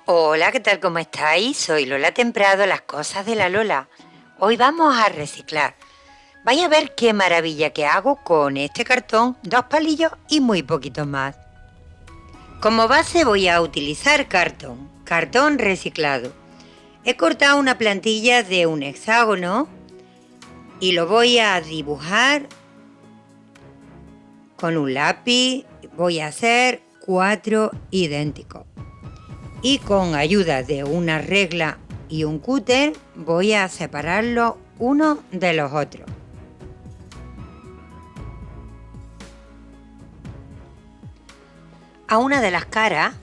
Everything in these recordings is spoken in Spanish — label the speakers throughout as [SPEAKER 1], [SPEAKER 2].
[SPEAKER 1] Hola, ¿qué tal? ¿Cómo estáis? Soy Lola Temprado, las cosas de la Lola. Hoy vamos a reciclar. Vais a ver qué maravilla que hago con este cartón, 2 palillos y muy poquito más. Como base voy a utilizar cartón reciclado. He cortado una plantilla de un hexágono y lo voy a dibujar con un lápiz. Voy a hacer 4 idénticos. Y con ayuda de una regla y un cúter voy a separarlos uno de los otros. A una de las caras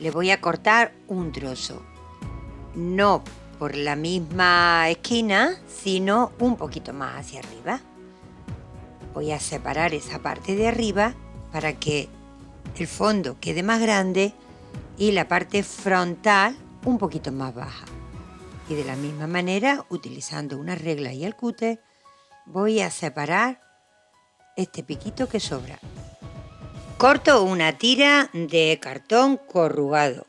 [SPEAKER 1] le voy a cortar un trozo, no por la misma esquina, sino un poquito más hacia arriba. Voy a separar esa parte de arriba para que el fondo quede más grande y la parte frontal un poquito más baja. Y de la misma manera, utilizando una regla y el cúter, voy a separar este piquito que sobra. Corto una tira de cartón corrugado.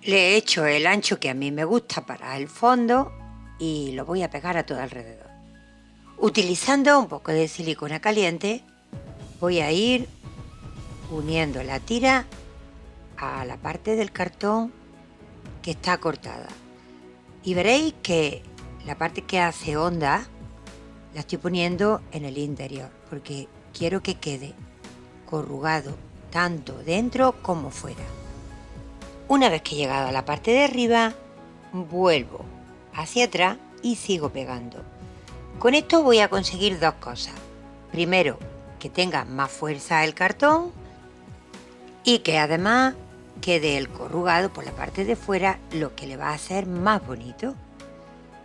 [SPEAKER 1] Le he hecho el ancho que a mí me gusta para el fondo y lo voy a pegar a todo alrededor. Utilizando un poco de silicona caliente, voy a ir uniendo la tira a la parte del cartón que está cortada. Y veréis que la parte que hace onda la estoy poniendo en el interior porque quiero que quede corrugado tanto dentro como fuera. Una vez que he llegado a la parte de arriba, vuelvo hacia atrás y sigo pegando. Con esto voy a conseguir dos cosas. Primero, que tenga más fuerza el cartón y que además quede el corrugado por la parte de fuera, lo que le va a hacer más bonito.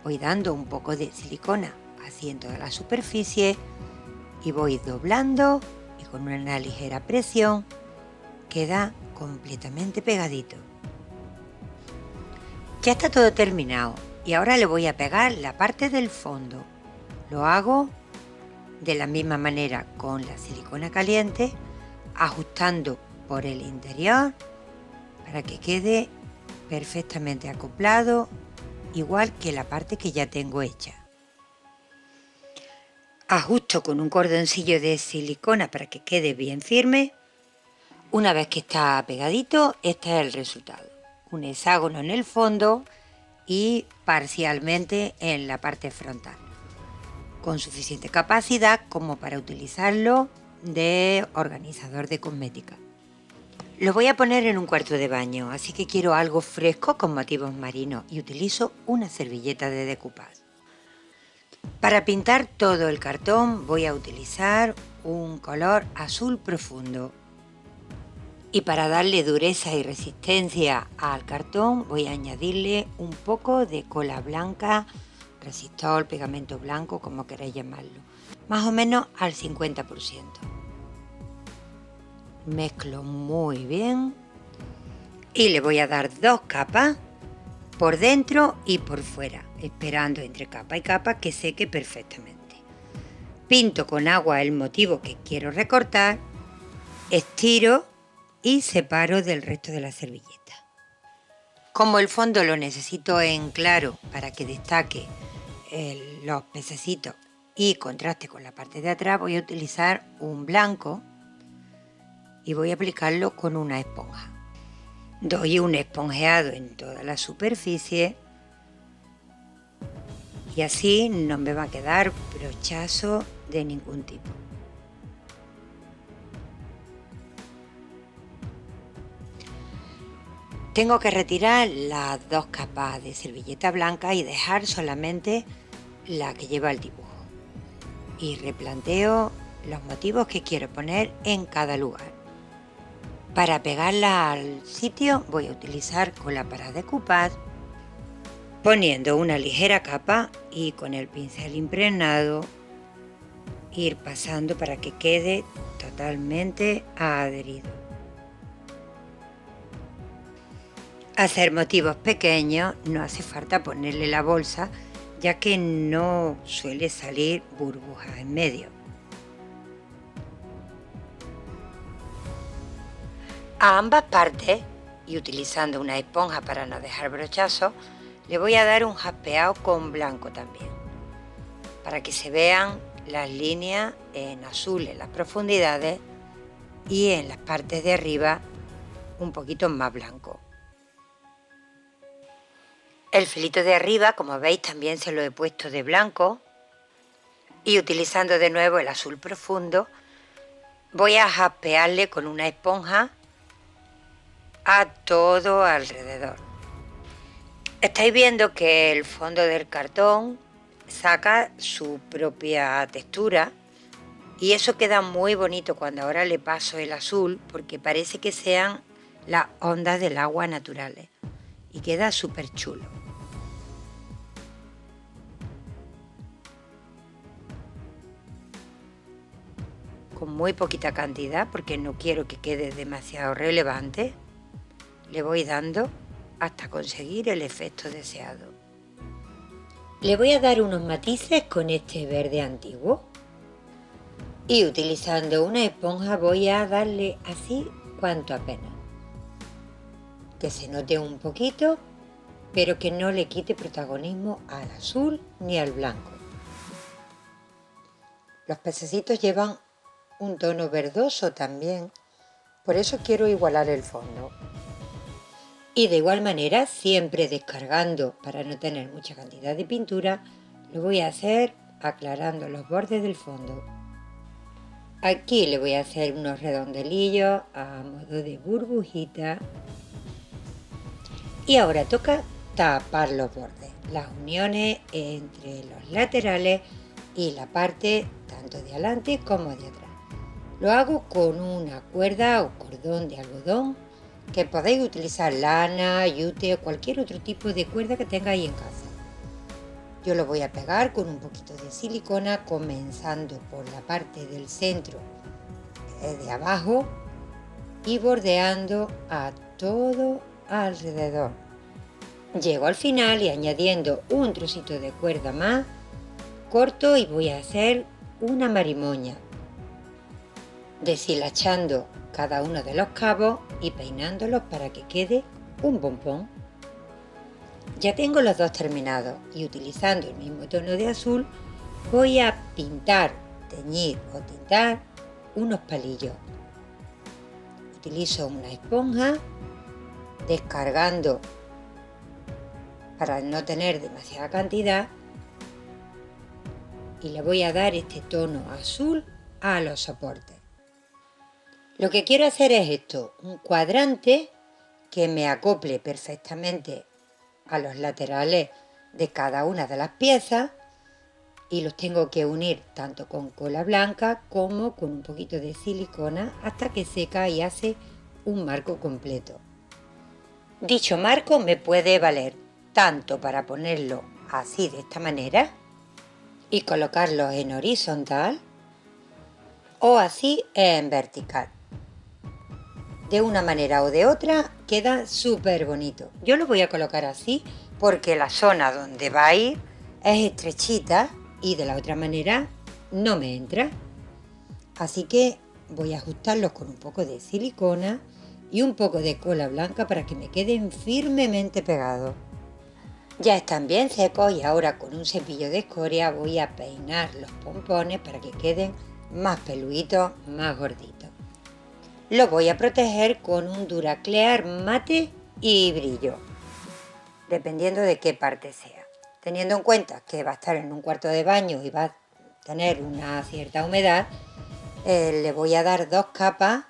[SPEAKER 1] Voy dando un poco de silicona así en toda la superficie y voy doblando y con una ligera presión queda completamente pegadito. Ya está todo terminado y ahora le voy a pegar la parte del fondo. Lo hago de la misma manera con la silicona caliente, ajustando por el interior para que quede perfectamente acoplado, igual que la parte que ya tengo hecha. Ajusto con un cordoncillo de silicona para que quede bien firme. Una vez que está pegadito, este es el resultado. Un hexágono en el fondo y parcialmente en la parte frontal, con suficiente capacidad como para utilizarlo de organizador de cosmética. Lo voy a poner en un cuarto de baño, así que quiero algo fresco con motivos marinos y utilizo una servilleta de decoupage. Para pintar todo el cartón voy a utilizar un color azul profundo. Y para darle dureza y resistencia al cartón voy a añadirle un poco de cola blanca, resistol, pegamento blanco, como queráis llamarlo, más o menos al 50%. Mezclo muy bien y le voy a dar 2 capas por dentro y por fuera, esperando entre capa y capa que seque perfectamente. Pinto con agua el motivo que quiero recortar, estiro y separo del resto de la servilleta. Como el fondo lo necesito en claro para que destaque los pececitos y contraste con la parte de atrás, voy a utilizar un blanco y voy a aplicarlo con una esponja. Doy un esponjeado en toda la superficie y así no me va a quedar brochazo de ningún tipo. Tengo que retirar las 2 capas de servilleta blanca y dejar solamente la que lleva el dibujo. Y replanteo los motivos que quiero poner en cada lugar. Para pegarla al sitio voy a utilizar cola para decoupage, poniendo una ligera capa y con el pincel impregnado ir pasando para que quede totalmente adherido. Hacer motivos pequeños no hace falta ponerle la bolsa, ya que no suele salir burbuja en medio. A ambas partes, y utilizando una esponja para no dejar brochazos, le voy a dar un jaspeado con blanco también, para que se vean las líneas en azul en las profundidades y en las partes de arriba un poquito más blanco. El filito de arriba, como veis, también se lo he puesto de blanco, y utilizando de nuevo el azul profundo voy a jaspearle con una esponja a todo alrededor. Estáis viendo que el fondo del cartón saca su propia textura y eso queda muy bonito cuando ahora le paso el azul, porque parece que sean las ondas del agua naturales y queda súper chulo. Con muy poquita cantidad, porque no quiero que quede demasiado relevante, le voy dando hasta conseguir el efecto deseado. Le voy a dar unos matices con este verde antiguo y utilizando una esponja voy a darle así cuanto apenas, que se note un poquito, pero que no le quite protagonismo al azul ni al blanco. Los pececitos llevan un tono verdoso también, por eso quiero igualar el fondo. Y de igual manera, siempre descargando para no tener mucha cantidad de pintura, lo voy a hacer aclarando los bordes del fondo. Aquí le voy a hacer unos redondelillos a modo de burbujita. Y ahora toca tapar los bordes, las uniones entre los laterales y la parte tanto de adelante como de atrás. Lo hago con una cuerda o cordón de algodón, que podéis utilizar lana, yute o cualquier otro tipo de cuerda que tengáis en casa. Yo lo voy a pegar con un poquito de silicona, comenzando por la parte del centro de abajo y bordeando a todo alrededor. Llego al final y añadiendo un trocito de cuerda más, corto y voy a hacer una marimoña, deshilachando cada uno de los cabos y peinándolos para que quede un pompón. Ya tengo los dos terminados y utilizando el mismo tono de azul voy a pintar, teñir o tintar unos palillos. Utilizo una esponja, descargando para no tener demasiada cantidad, y le voy a dar este tono azul a los soportes. Lo que quiero hacer es esto, un cuadrante que me acople perfectamente a los laterales de cada una de las piezas, y los tengo que unir tanto con cola blanca como con un poquito de silicona hasta que seca y hace un marco completo. Dicho marco me puede valer tanto para ponerlo así de esta manera y colocarlo en horizontal o así en vertical. De una manera o de otra queda súper bonito. Yo lo voy a colocar así porque la zona donde va a ir es estrechita y de la otra manera no me entra. Así que voy a ajustarlos con un poco de silicona y un poco de cola blanca para que me queden firmemente pegados. Ya están bien secos y ahora con un cepillo de escoria voy a peinar los pompones para que queden más peluditos, más gorditos. Lo voy a proteger con un Duraclear mate y brillo, dependiendo de qué parte sea. Teniendo en cuenta que va a estar en un cuarto de baño y va a tener una cierta humedad, le voy a dar 2 capas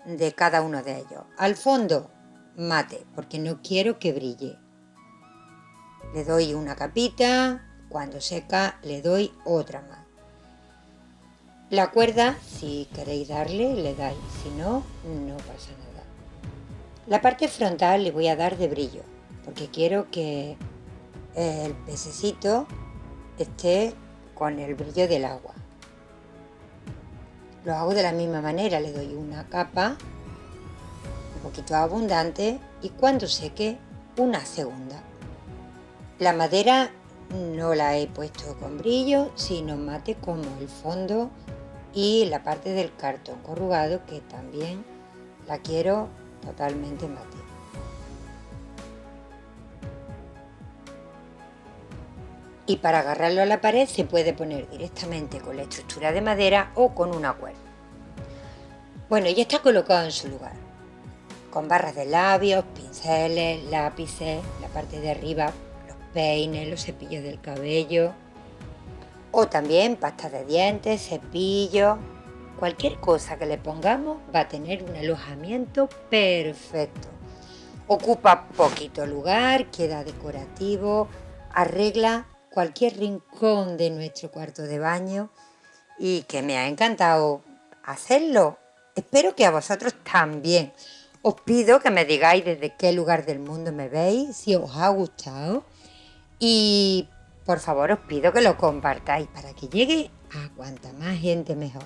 [SPEAKER 1] de cada uno de ellos. Al fondo, mate, porque no quiero que brille. Le doy una capita, cuando seca le doy otra más. La cuerda, si queréis darle, le dais, si no, no pasa nada. La parte frontal le voy a dar de brillo, porque quiero que el pececito esté con el brillo del agua. Lo hago de la misma manera, le doy una capa un poquito abundante y cuando seque una segunda. La madera no la he puesto con brillo, sino mate como el fondo y la parte del cartón corrugado, que también La quiero totalmente mate. Y para agarrarlo a la pared se puede poner directamente con la estructura de madera o con una cuerda. Bueno, ya está colocado en su lugar, con barras de labios, pinceles, lápices, la parte de arriba, los peines, los cepillos del cabello, o también pasta de dientes, cepillos. Cualquier cosa que le pongamos va a tener un alojamiento perfecto. Ocupa poquito lugar, queda decorativo, arregla cualquier rincón de nuestro cuarto de baño y que me ha encantado hacerlo. Espero que a vosotros también. Os pido que me digáis desde qué lugar del mundo me veis, si os ha gustado y por favor os pido que lo compartáis para que llegue a cuanta más gente mejor.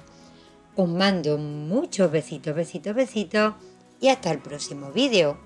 [SPEAKER 1] Os mando muchos besitos, besitos, besitos y hasta el próximo vídeo.